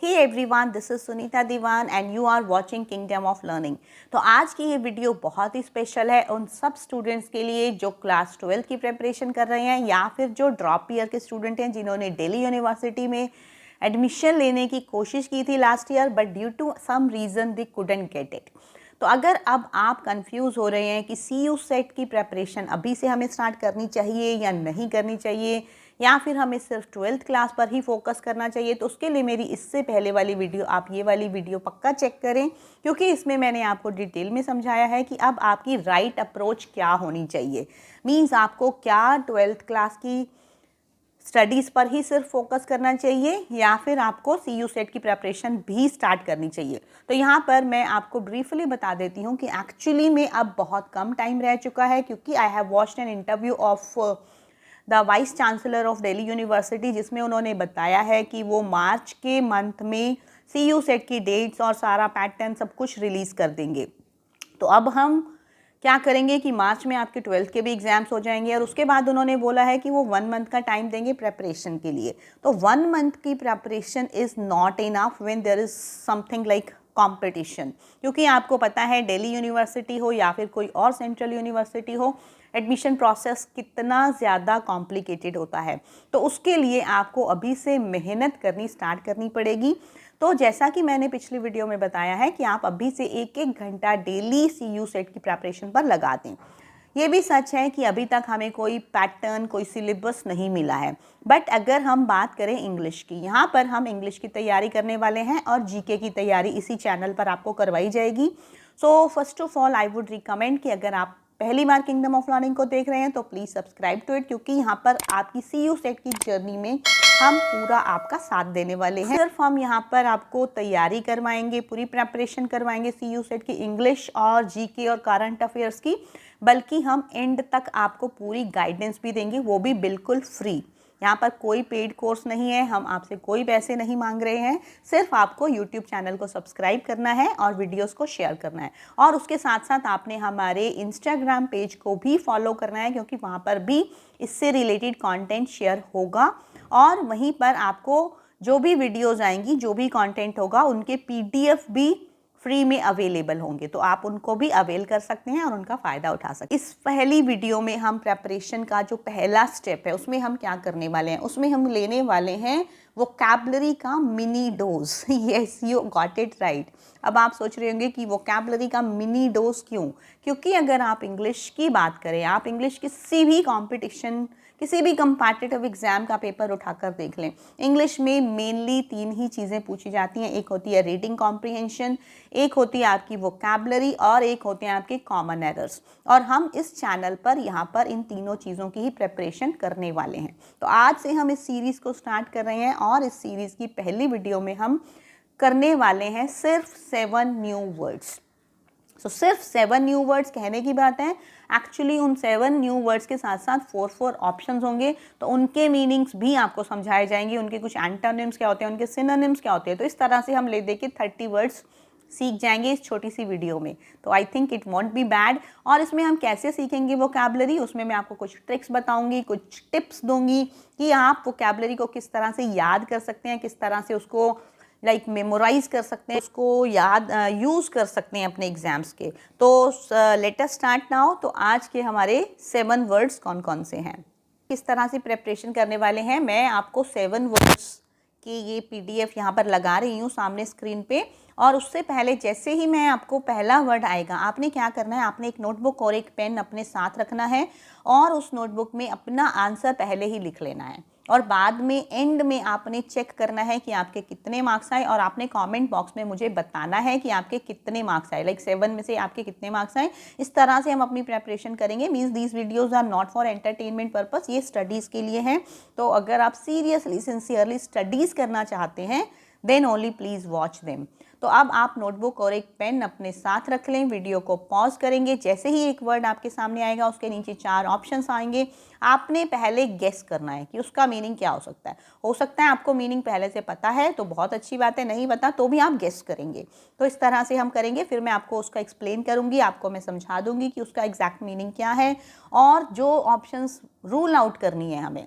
Hey everyone, this is Sunita Diwan and you are watching Kingdom of Learning. तो आज की ये वीडियो बहुत ही स्पेशल है उन सब स्टूडेंट्स के लिए जो क्लास 12 की प्रिपरेशन कर रहे हैं या फिर जो ड्रॉप ईयर के स्टूडेंट हैं जिन्होंने दिल्ली यूनिवर्सिटी में एडमिशन लेने की कोशिश की थी last year but due to some reason they couldn't get it. तो अगर अब आप कंफ्यूज हो रहे हैं कि CU सेट की प्रिपरेशन अभी से हमें स्टार्ट करनी चाहिए या नहीं करनी चाहिए या फिर हमें सिर्फ 12th क्लास पर ही फोकस करना चाहिए, तो उसके लिए मेरी इससे पहले वाली वीडियो, आप ये वाली वीडियो पक्का चेक करें क्योंकि इसमें मैंने आपको डिटेल में समझाया है कि अब आपकी राइट अप्रोच क्या होनी चाहिए। मीन्स आपको क्या 12th क्लास की स्टडीज़ पर ही सिर्फ फोकस करना चाहिए या फिर आपको CU सेट की प्रिपरेशन भी स्टार्ट करनी चाहिए। तो यहाँ पर मैं आपको ब्रीफली बता देती हूँ कि एक्चुअली में अब बहुत कम टाइम रह चुका है क्योंकि I have watched an interview of the vice chancellor of Delhi university जिसमें उन्होंने बताया है कि वो मार्च के मंथ में CU सेट की डेट्स और सारा पैटर्न सब कुछ रिलीज़ कर देंगे। तो अब हम क्या करेंगे कि मार्च में आपके 12th के भी एग्ज़ाम्स हो जाएंगे और उसके बाद उन्होंने बोला है कि वो 1 मंथ का टाइम देंगे प्रेपरेशन के लिए। तो 1 मंथ की preparation is not enough when there is something like competition, क्योंकि आपको पता है दिल्ली यूनिवर्सिटी हो या फिर कोई और सेंट्रल यूनिवर्सिटी हो, एडमिशन प्रोसेस कितना ज़्यादा कॉम्प्लिकेटेड होता है। तो उसके लिए आपको अभी से मेहनत करनी स्टार्ट करनी पड़ेगी। तो जैसा कि मैंने पिछली वीडियो में बताया है कि आप अभी से एक एक घंटा डेली CU सेट की प्रिपरेशन पर लगा दें। ये भी सच है कि अभी तक हमें कोई पैटर्न, कोई सिलेबस नहीं मिला है, बट अगर हम बात करें इंग्लिश की, यहाँ पर हम इंग्लिश की तैयारी करने वाले हैं और GK की तैयारी इसी चैनल पर आपको करवाई जाएगी। So first of all I would recommend कि अगर आप पहली बार किंगडम ऑफ लर्निंग को देख रहे हैं तो प्लीज़ सब्सक्राइब टू इट, क्योंकि यहाँ पर आपकी CU सेट की जर्नी में हम पूरा आपका साथ देने वाले हैं। सिर्फ हम यहाँ पर आपको तैयारी करवाएंगे, पूरी प्रेपरेशन करवाएंगे CU सेट की इंग्लिश और GK और करंट अफेयर्स की, बल्कि हम एंड तक आपको पूरी गाइडेंस भी देंगे, वो भी बिल्कुल फ्री। यहाँ पर कोई पेड कोर्स नहीं है, हम आपसे कोई पैसे नहीं मांग रहे हैं, सिर्फ आपको YouTube चैनल को सब्सक्राइब करना है और वीडियोस को शेयर करना है। और उसके साथ साथ आपने हमारे इंस्टाग्राम पेज को भी फॉलो करना है क्योंकि वहाँ पर भी इससे रिलेटेड कंटेंट शेयर होगा और वहीं पर आपको जो भी वीडियोज़ आएंगी, जो भी कंटेंट होगा, उनके PDF भी फ्री में अवेलेबल होंगे, तो आप उनको भी अवेल कर सकते हैं और उनका फ़ायदा उठा सकते हैं। इस पहली वीडियो में हम प्रेपरेशन का जो पहला स्टेप है उसमें हम क्या करने वाले हैं, उसमें हम लेने वाले हैं वोकैबुलरी का mini dose. Yes, you got it right. अब आप सोच रहे होंगे कि वोकैबुलरी का मिनी डोज क्यों? क्योंकि अगर आप इंग्लिश की बात करें, आप इंग्लिश किसी भी कॉम्पिटिशन, किसी भी कम्पिटिटिव एग्जाम का पेपर उठाकर देख लें, इंग्लिश में मेनली 3 ही चीज़ें पूछी जाती हैं। एक होती है रीडिंग कॉम्प्रिहेंशन, एक होती है आपकी वोकैबुलरी और एक होते हैं आपके कॉमन एरर्स। और हम इस चैनल पर यहाँ पर इन तीनों चीज़ों की ही प्रिपरेशन करने वाले हैं। तो आज से हम इस सीरीज़ को स्टार्ट कर रहे हैं और इस सीरीज़ की पहली वीडियो में हम करने वाले हैं सिर्फ 7 न्यू वर्ड्स। सिर्फ 7 न्यू वर्ड्स कहने की बात है, एक्चुअली उन 7 न्यू वर्ड्स के साथ साथ 4 ऑप्शंस होंगे, तो उनके मीनिंग्स भी आपको समझाए जाएंगे, उनके कुछ एंटोनिम्स क्या होते हैं, उनके सिनोनिम्स क्या होते हैं। तो इस तरह से हम ले दे के 30 वर्ड्स सीख जाएंगे इस छोटी सी वीडियो में। तो I think it won't be bad. और इसमें हम कैसे सीखेंगे वोकैबुलरी, उसमें मैं आपको कुछ ट्रिक्स बताऊंगी, कुछ टिप्स दूंगी कि आप वोकैबुलरी को किस तरह से याद कर सकते हैं, किस तरह से उसको मेमोराइज कर सकते हैं, उसको याद यूज़ कर सकते हैं अपने एग्जाम्स के। तो लेट अस स्टार्ट नाउ। तो आज के हमारे 7 वर्ड्स कौन कौन से हैं, किस तरह से प्रेपरेशन करने वाले हैं, मैं आपको 7 वर्ड्स की ये PDF यहाँ पर लगा रही हूँ सामने स्क्रीन पे। और उससे पहले जैसे ही मैं आपको पहला वर्ड आएगा, आपने क्या करना है, आपने एक नोटबुक और एक पेन अपने साथ रखना है और उस नोटबुक में अपना आंसर पहले ही लिख लेना है और बाद में एंड में आपने चेक करना है कि आपके कितने मार्क्स आए और आपने कमेंट बॉक्स में मुझे बताना है कि आपके कितने मार्क्स आए, लाइक 7 में से आपके कितने मार्क्स आए। इस तरह से हम अपनी प्रेपरेशन करेंगे। Means these videos are not for entertainment purpose, ये स्टडीज़ के लिए हैं। तो अगर आप सीरियसली सिंसियरली स्टडीज़ करना चाहते हैं then only please watch them. तो अब आप नोटबुक और एक पेन अपने साथ रख लें, वीडियो को पॉज करेंगे, जैसे ही एक वर्ड आपके सामने आएगा उसके नीचे 4 ऑप्शंस आएंगे, आपने पहले गेस करना है कि उसका मीनिंग क्या हो सकता है। हो सकता है आपको मीनिंग पहले से पता है तो बहुत अच्छी बात है, नहीं पता तो भी आप गेस करेंगे। तो इस तरह से हम करेंगे, फिर मैं आपको उसका एक्सप्लेन करूँगी, आपको मैं समझा दूँगी कि उसका एग्जैक्ट मीनिंग क्या है और जो ऑप्शंस रूल आउट करनी है हमें।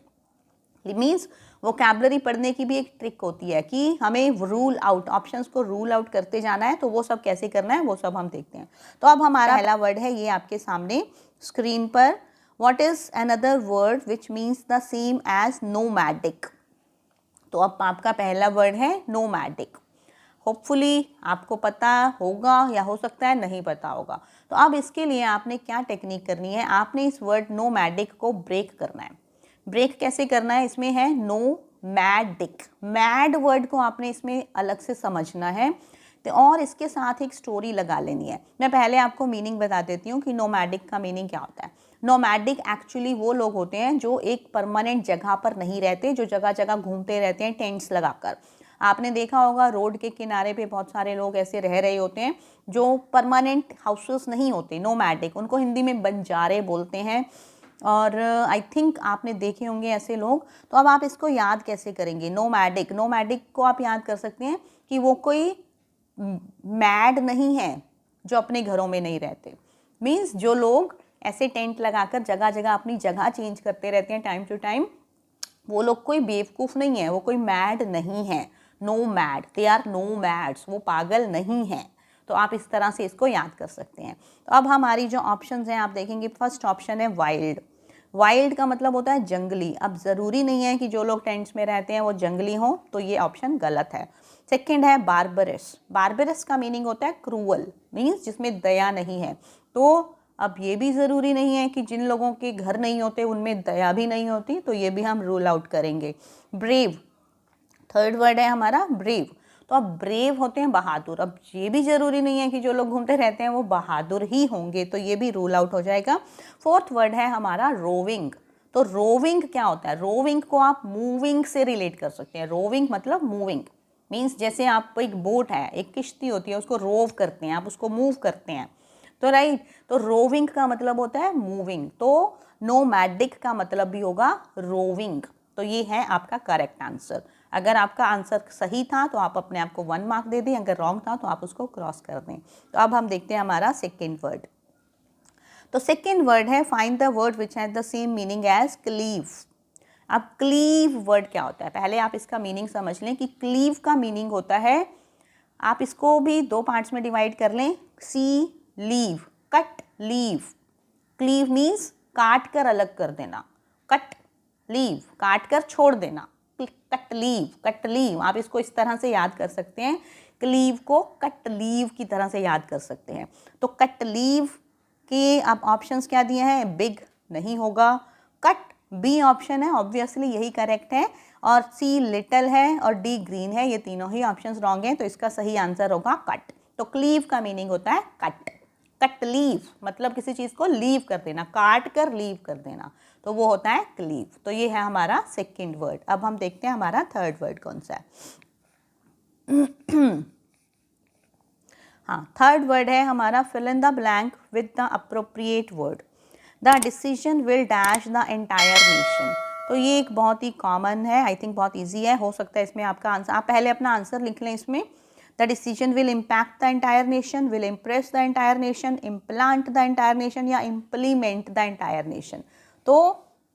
मीन्स वोकैबुलरी पढ़ने की भी एक ट्रिक होती है कि हमें रूल आउट, ऑप्शंस को रूल आउट करते जाना है, तो वो सब कैसे करना है वो सब हम देखते हैं। तो अब हमारा पहला वर्ड है ये आपके सामने स्क्रीन पर, what is another word which means the same as nomadic. तो अब आपका पहला वर्ड है नोमैडिक। होपफुली आपको पता होगा या हो सकता है नहीं पता होगा। तो अब इसके लिए आपने क्या टेक्निक करनी है, आपने इस वर्ड नोमैडिक को ब्रेक करना है। ब्रेक कैसे करना है, इसमें है नोमैडिक, मैड वर्ड को आपने इसमें अलग से समझना है तो और इसके साथ एक स्टोरी लगा लेनी है। मैं पहले आपको मीनिंग बता देती हूँ कि नोमैडिक का मीनिंग क्या होता है। नोमैडिक एक्चुअली वो लोग होते हैं जो एक परमानेंट जगह पर नहीं रहते, जो जगह जगह घूमते रहते हैं टेंट्स लगाकर। आपने देखा होगा रोड के किनारे पे बहुत सारे लोग ऐसे रह रहे होते हैं जो परमानेंट हाउसेस नहीं होते, नोमैडिक, उनको हिंदी में बंजारे बोलते हैं। और आई थिंक आपने देखे होंगे ऐसे लोग। तो अब आप इसको याद कैसे करेंगे, नोमैडिक, नोमैडिक को आप याद कर सकते हैं कि वो कोई मैड नहीं है जो अपने घरों में नहीं रहते। मीन्स जो लोग ऐसे टेंट लगाकर जगह जगह अपनी जगह चेंज करते रहते हैं टाइम टू टाइम, वो लोग कोई बेवकूफ़ नहीं है, वो कोई मैड नहीं है। No mad, they are no mads, वो पागल नहीं हैं। तो आप इस तरह से इसको याद कर सकते हैं। तो अब हमारी जो ऑप्शंस हैं आप देखेंगे, फर्स्ट ऑप्शन है वाइल्ड। वाइल्ड का मतलब होता है जंगली। अब ज़रूरी नहीं है कि जो लोग टेंट्स में रहते हैं वो जंगली हों, तो ये ऑप्शन गलत है। सेकंड है बारबरस। बारबरस का मीनिंग होता है क्रूअल, मीन्स जिसमें दया नहीं है। तो अब ये भी ज़रूरी नहीं है कि जिन लोगों के घर नहीं होते उनमें दया भी नहीं होती, तो ये भी हम रूल आउट करेंगे। ब्रेव, थर्ड वर्ड है हमारा ब्रेव। तो अब ब्रेव होते हैं बहादुर। अब ये भी ज़रूरी नहीं है कि जो लोग घूमते रहते हैं वो बहादुर ही होंगे, तो ये भी रूल आउट हो जाएगा। फोर्थ वर्ड है हमारा रोविंग। तो रोविंग क्या होता है, रोविंग को आप मूविंग से रिलेट कर सकते हैं। रोविंग मतलब मूविंग, मीन्स जैसे आप एक बोट है, एक किश्ती होती है, उसको रोव करते हैं, आप उसको मूव करते हैं, तो राइट। तो रोविंग का मतलब होता है मूविंग। तो नोमैडिक का मतलब भी होगा रोविंग। तो ये है आपका करेक्ट आंसर। अगर आपका आंसर सही था तो आप अपने आप को 1 मार्क दे दें, अगर रॉन्ग था तो आप उसको क्रॉस कर दें। तो अब हम देखते हैं हमारा सेकेंड वर्ड। तो सेकेंड वर्ड है find the word which has the same meaning as cleave. अब क्लीव वर्ड क्या होता है, पहले आप इसका मीनिंग समझ लें कि क्लीव का मीनिंग होता है, आप इसको भी 2 पार्ट्स में डिवाइड कर लें, C leave, cut leave. Cleave means काट कर अलग कर देना, कट लीव काट कर छोड़ देना, कट लीव, कट लीव। आप इसको इस तरह से याद कर सकते हैं, क्लीव को कट लीव की तरह से याद कर सकते हैं। तो कट लीव के आप ऑप्शंस क्या दिए हैं, बिग नहीं होगा, कट बी ऑप्शन है, ऑब्वियसली यही करेक्ट है, और सी लिटिल है, और डी ग्रीन है। ये तीनों ही ऑप्शंस रॉन्ग हैं, तो इसका सही आंसर होगा कट। तो क्लीव का मीनिंग होता है कट, कट लीव मतलब किसी चीज़ को लीव कर देना, काट कर लीव कर देना, तो वो होता है क्लीव। तो ये है हमारा सेकंड वर्ड। अब हम देखते हैं हमारा थर्ड वर्ड कौन सा है। हाँ, थर्ड वर्ड है हमारा fill in the blank with the appropriate word. The decision will dash the entire nation. तो ये एक बहुत ही कॉमन है, आई थिंक बहुत ईजी है, हो सकता है इसमें आपका आंसर, आप पहले अपना आंसर लिख लें इसमें। The decision will impact the entire nation, will impress the entire nation, implant the entire nation, या इम्प्लीमेंट द एंटायर नेशन। तो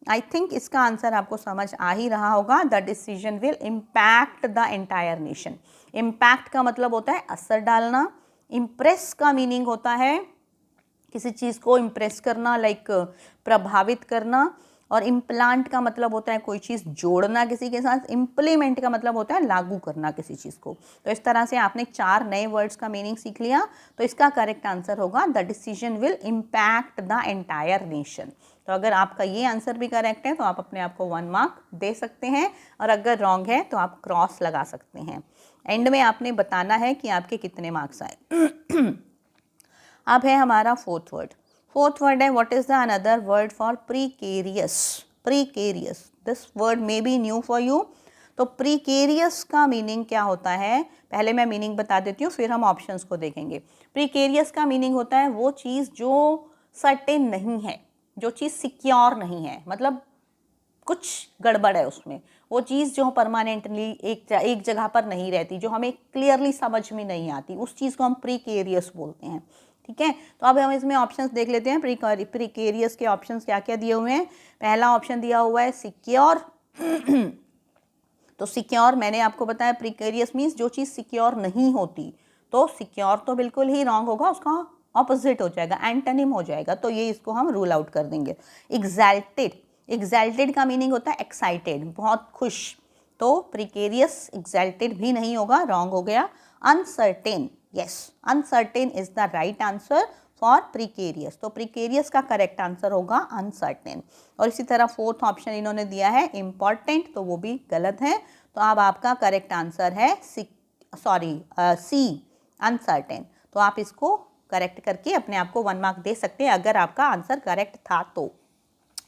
आई थिंक इसका आंसर आपको समझ आ ही रहा होगा। The decision will impact the entire nation. Impact का मतलब होता है असर डालना, इम्प्रेस का मीनिंग होता है किसी चीज़ को इम्प्रेस करना, लाइक प्रभावित करना, और इम्प्लांट का मतलब होता है कोई चीज़ जोड़ना किसी के साथ, इम्प्लीमेंट का मतलब होता है लागू करना किसी चीज़ को। तो इस तरह से आपने 4 नए वर्ड्स का मीनिंग सीख लिया। तो इसका करेक्ट आंसर होगा the decision will impact the entire nation. तो अगर आपका ये आंसर भी करेक्ट है तो आप अपने आप को 1 मार्क दे सकते हैं, और अगर रॉन्ग है तो आप क्रॉस लगा सकते हैं। एंड में आपने बताना है कि आपके कितने मार्क्स आए। अब है हमारा फोर्थ वर्ड। फोर्थ वर्ड है what is the another word for precarious. Precarious, this word may be new for you. तो प्रीकेरियस का मीनिंग क्या होता है, पहले मैं मीनिंग बता देती हूँ, फिर हम ऑप्शंस को देखेंगे। प्रीकेरियस का मीनिंग होता है वो चीज़ जो सर्टेन नहीं है, जो चीज़ सिक्योर नहीं है, मतलब कुछ गड़बड़ है उसमें, वो चीज़ जो परमानेंटली एक जगह पर नहीं रहती, जो हमें क्लियरली समझ में नहीं आती, उस चीज़ को हम प्रीकेरियस बोलते हैं। ठीक है, तो अब हम इसमें ऑप्शंस देख लेते हैं। प्रीकेरियस के ऑप्शंस क्या क्या दिए हुए हैं। पहला ऑप्शन दिया हुआ है सिक्योर, तो सिक्योर मैंने आपको बताया, प्रिकेरियस मीन्स जो चीज़ सिक्योर नहीं होती, तो सिक्योर तो बिल्कुल ही रॉन्ग होगा, उसका ऑपोजिट हो जाएगा, एंटोनिम हो जाएगा, तो ये इसको हम रूल आउट कर देंगे। एग्जैल्टेड, एग्जैल्टेड का मीनिंग होता है एक्साइटेड, बहुत खुश, तो प्रिकेरियस एग्जैल्टेड भी नहीं होगा, रॉन्ग हो गया। Uncertain, yes, uncertain is the right answer for precarious, तो प्रिकेरियस का करेक्ट आंसर होगा अनसर्टेन। और इसी तरह फोर्थ ऑप्शन इन्होंने दिया है इम्पॉर्टेंट, तो वो भी गलत है, तो अब आपका करेक्ट आंसर है सी अनसर्टेन। तो आप इसको करेक्ट करके अपने आप को 1 मार्क दे सकते हैं अगर आपका आंसर करेक्ट था तो।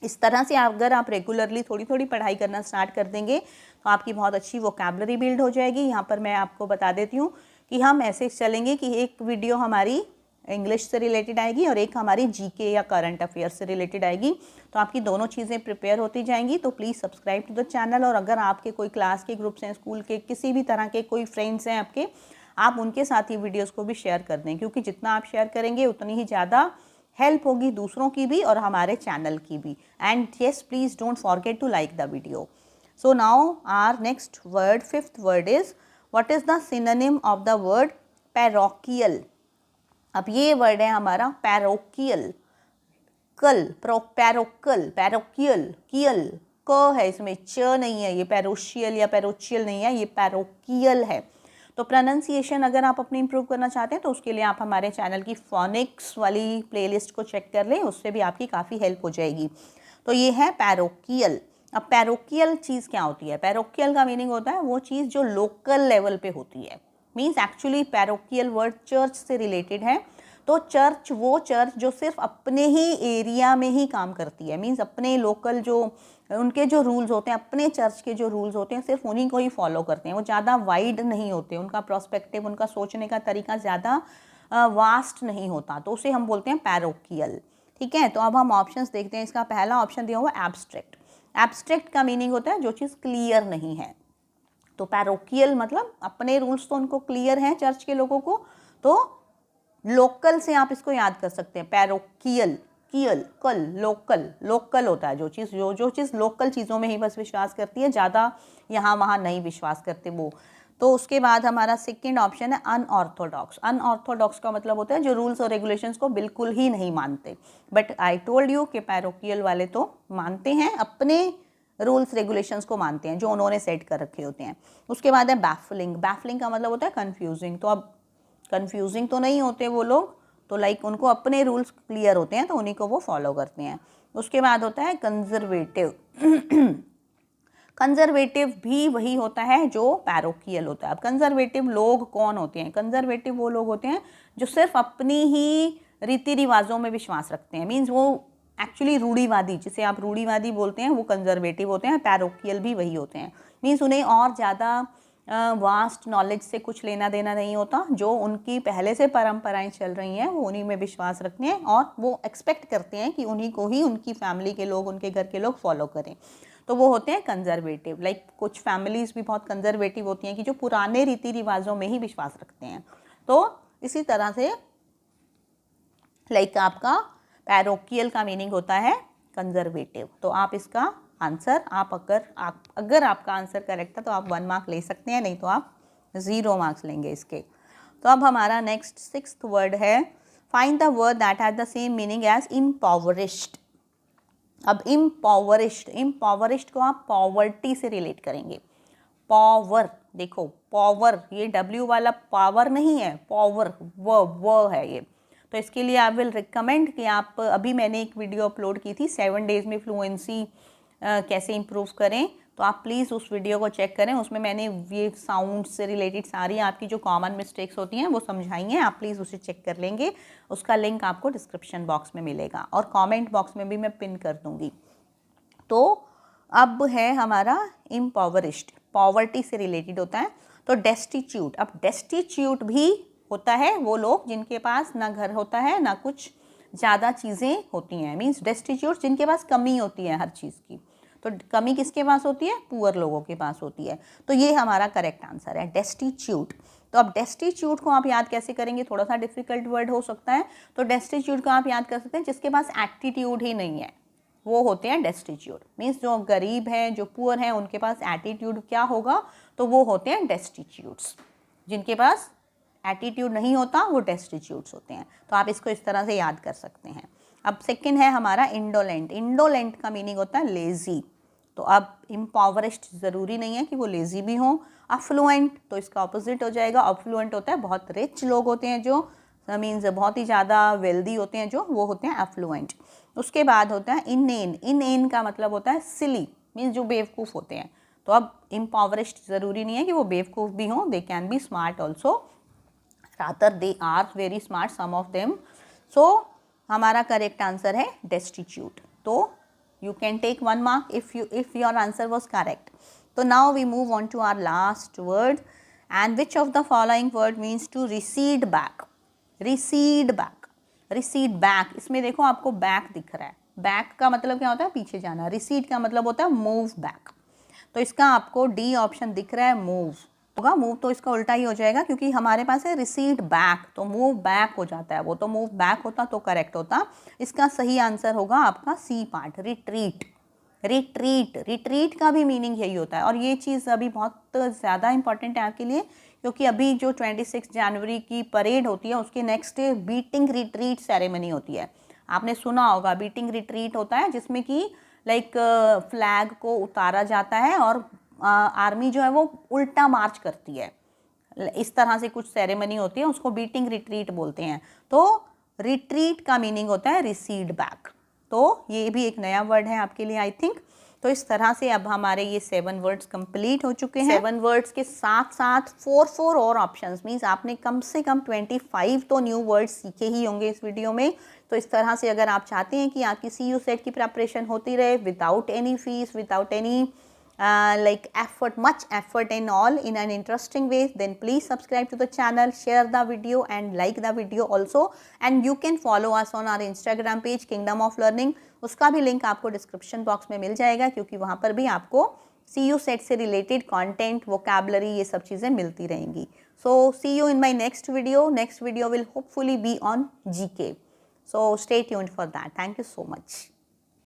इस तरह से अगर आप रेगुलरली थोड़ी थोड़ी पढ़ाई करना स्टार्ट कर देंगे तो आपकी बहुत अच्छी वोकैबुलरी बिल्ड हो जाएगी। यहाँ पर मैं आपको बता देती हूँ कि हम ऐसे चलेंगे कि एक वीडियो हमारी इंग्लिश से रिलेटेड आएगी और एक हमारी जीके या करंट अफेयर से रिलेटेड आएगी, तो आपकी दोनों चीज़ें प्रिपेयर होती जाएंगी। तो please subscribe to the channel, और अगर आपके कोई क्लास के ग्रुप्स हैं, स्कूल के किसी भी तरह के कोई फ्रेंड्स हैं आपके, आप उनके साथ ही वीडियोज़ को भी शेयर कर दें, क्योंकि जितना आप शेयर करेंगे उतनी ही ज़्यादा हेल्प होगी दूसरों की भी और हमारे चैनल की भी। And yes, please don't forget to like the video. So now our next word, fifth word is, what is the synonym of the word parochial. अब ये वर्ड है हमारा पैरोकियल, पैरोकियल, कियल, क है इसमें, च नहीं है, ये पैरोशियल या पैरोचियल नहीं है, ये पैरोकियल है। तो प्रोनाउंसिएशन अगर आप अपनी इंप्रूव करना चाहते हैं तो उसके लिए आप हमारे चैनल की फोनिक्स वाली प्लेलिस्ट को चेक कर लें, उससे भी आपकी काफ़ी हेल्प हो जाएगी। तो ये है पैरोकियल। अब पैरोकियल चीज़ क्या होती है? पैरोकियल का मीनिंग होता है वो चीज़ जो लोकल लेवल पे होती है। Means actually parochial word church से रिलेटेड है। तो चर्च, वो चर्च जो सिर्फ अपने ही एरिया में ही काम करती है, मीन्स अपने लोकल जो उनके जो रूल्स होते हैं, अपने चर्च के जो रूल्स होते हैं सिर्फ उन्हीं को ही फॉलो करते हैं, वो ज़्यादा वाइड नहीं होते, उनका प्रोस्पेक्टिव, उनका सोचने का तरीका ज़्यादा वास्ट नहीं होता, तो उसे हम बोलते हैं पैरोकियल। ठीक है, तो अब हम ऑप्शंस देखते हैं। इसका पहला ऑप्शन दिया हुआ एब्स्ट्रैक्ट। एब्स्ट्रैक्ट का मीनिंग होता है जो चीज़ क्लियर नहीं है। तो पैरोकियल मतलब अपने रूल्स तो उनको क्लियर हैं चर्च के लोगों को, तो लोकल से आप इसको याद कर सकते हैं, पैरोकियल, कियल, कल, लोकल, लोकल होता है जो चीज़ लोकल चीज़ों में ही बस विश्वास करती है, ज़्यादा यहाँ वहाँ नहीं विश्वास करते वो। तो उसके बाद हमारा सेकंड ऑप्शन है अनऑर्थोडॉक्स। अनऑर्थोडॉक्स का मतलब होता है जो रूल्स और रेगुलेशंस को बिल्कुल ही नहीं मानते, बट आई टोल्ड यू कि पैरोकियल वाले तो मानते हैं, अपने रूल्स रेगुलेशंस को मानते हैं जो उन्होंने सेट कर रखे होते हैं। उसके बाद है बैफलिंग। बैफलिंग का मतलब होता है कंफ्यूजिंग। तो अब कंफ्यूजिंग तो नहीं होते वो लोग, तो लाइक उनको अपने रूल्स क्लियर होते हैं तो उन्हीं को वो फॉलो करते हैं। उसके बाद होता है कंजर्वेटिव। कंजर्वेटिव भी वही होता है जो पैरोकियल होता है। अब कंजर्वेटिव लोग कौन होते हैं? कंजर्वेटिव वो लोग होते हैं जो सिर्फ अपनी ही रीति रिवाजों में विश्वास रखते हैं, मीन्स वो एक्चुअली रूढ़िवादी, जिसे आप रूढ़िवादी बोलते हैं, वो कंजर्वेटिव होते हैं। पैरोकियल भी वही होते हैं, मीन्स उन्हें और ज़्यादा वास्ट नॉलेज से कुछ लेना देना नहीं होता, जो उनकी पहले से परंपराएं चल रही हैं वो उन्हीं में विश्वास रखते हैं और वो एक्सपेक्ट करते हैं कि उन्हीं को ही उनकी फैमिली के लोग, उनके घर के लोग फॉलो करें, तो वो होते हैं कंजर्वेटिव। लाइक कुछ फैमिलीज़ भी बहुत कंजर्वेटिव होती हैं कि जो पुराने रीति रिवाजों में ही विश्वास रखते हैं। तो इसी तरह से लाइक आपका पैरोकियल का मीनिंग होता है कंजर्वेटिव। तो आप इसका आंसर, अगर आपका आंसर करेक्ट था तो आप 1 मार्क ले सकते हैं, नहीं तो आप 0 मार्क्स लेंगे इसके। तो अब हमारा नेक्स्ट सिक्स्थ वर्ड है, find the word that has the same meaning as impoverished. अब इम्पॉवरिश्ड को आप पॉवर्टी से रिलेट करेंगे। पावर, देखो पावर, ये W वाला पावर नहीं है, पावर वो है ये। तो इसके लिए आई विल रिकमेंड कि आप, अभी मैंने एक वीडियो अपलोड की थी 7 डेज में फ्लुएंसी कैसे इम्प्रूव करें, तो आप प्लीज़ उस वीडियो को चेक करें। उसमें मैंने ये साउंड से रिलेटेड सारी आपकी जो कॉमन मिस्टेक्स होती हैं वो समझाई हैं, आप प्लीज़ उसे चेक कर लेंगे। उसका लिंक आपको डिस्क्रिप्शन बॉक्स में मिलेगा और कमेंट बॉक्स में भी मैं पिन कर दूँगी। तो अब है हमारा इम्पॉवरिश्ड, पॉवर्टी से रिलेटेड होता है। तो डेस्टिट्यूट, अब डेस्टिट्यूट भी होता है वो लोग जिनके पास ना घर होता है ना कुछ ज़्यादा चीज़ें होती हैं, मीन्स डेस्टिट्यूट जिनके पास कमी होती है हर चीज़ की। तो कमी किसके पास होती है? पुअर लोगों के पास होती है। तो ये हमारा करेक्ट आंसर है, डेस्टिट्यूट। तो अब डेस्टिट्यूट को आप याद कैसे करेंगे? थोड़ा सा डिफिकल्ट वर्ड हो सकता है। तो डेस्टिट्यूट को आप याद कर सकते हैं जिसके पास एटीट्यूड ही नहीं है, वो होते हैं डेस्टिट्यूट। मीन्स जो गरीब हैं, जो पुअर हैं, उनके पास एटीट्यूड क्या होगा, तो वो होते हैं डेस्टिट्यूट्स। जिनके पास एटीट्यूड नहीं होता वो डेस्टिट्यूट्स होते हैं। तो आप इसको इस तरह से याद कर सकते हैं। अब सेकंड है हमारा इंडोलेंट। इंडोलेंट का मीनिंग होता है लेज़ी। तो अब इम्पॉवरिश्ड ज़रूरी नहीं है कि वो लेज़ी भी हों। अफ्लुएंट तो इसका ऑपोजिट हो जाएगा। अफ्लुएंट होता है बहुत रिच लोग होते हैं, जो मीन्स बहुत ही ज़्यादा वेल्दी होते हैं, जो वो होते हैं अफ्लुएंट। उसके बाद होता है इनएन। इनएन का मतलब होता है सिली, मीन्स जो बेवकूफ़ होते हैं। तो अब इम्पॉवरिश्ड ज़रूरी नहीं है कि वो बेवकूफ़ भी हों, they can be smart also, rather they are very smart some of them. So हमारा करेक्ट आंसर है डेस्टिट्यूट। तो you can take 1 mark if your answer was correct. So now we move on to our last word, and which of the following word means to recede back? recede back, recede back, इसमें देखो आपको back दिख रहा है। back का मतलब क्या होता है, पीछे जाना। recede का मतलब होता है move back। तो इसका आपको डी ऑप्शन दिख रहा है, मूव होगा। मूव तो इसका उल्टा ही हो जाएगा, क्योंकि हमारे पास है रिसीड बैक, तो मूव बैक हो जाता है। वो तो मूव बैक होता तो करेक्ट होता। इसका सही आंसर होगा आपका C part, retreat. Retreat, retreat का भी मीनिंग यही होता है। और ये चीज़ अभी बहुत ज़्यादा इंपॉर्टेंट है आपके लिए, क्योंकि अभी जो 26 जनवरी की परेड होती है उसके next day beating retreat ceremony होती है। आपने सुना होगा बीटिंग रिट्रीट होता है, जिसमें कि लाइक फ्लैग को उतारा जाता है और आर्मी जो है वो उल्टा मार्च करती है। इस तरह से कुछ सेरेमनी होती है, उसको बीटिंग रिट्रीट बोलते हैं। तो रिट्रीट का मीनिंग होता है रिसीड बैक। तो ये भी एक नया वर्ड है आपके लिए आई थिंक। तो इस तरह से अब हमारे ये 7 वर्ड्स कंप्लीट हो चुके हैं। 7 वर्ड्स के साथ साथ 4 और ऑप्शंस, मीन्स आपने कम से कम 25 तो न्यू वर्ड्स सीखे ही होंगे इस वीडियो में। तो इस तरह से अगर आप चाहते हैं कि आपकी CU सेट की प्रिपरेशन होती रहे without any fees, without any like effort, much effort and all, in an interesting way, then please subscribe to the channel, share the video and like the video also, and you can follow us on our Instagram page Kingdom of Learning। उसका भी link आपको description box में मिल जाएगा, क्योंकि वहाँ पर भी आपको CU सेट से रिलेटेड कंटेंट, वोकैबुलरी, ये सब चीज़ें मिलती रहेंगी। So see you in my next video. Next video will hopefully be on GK. So stay tuned for that. Thank you so much.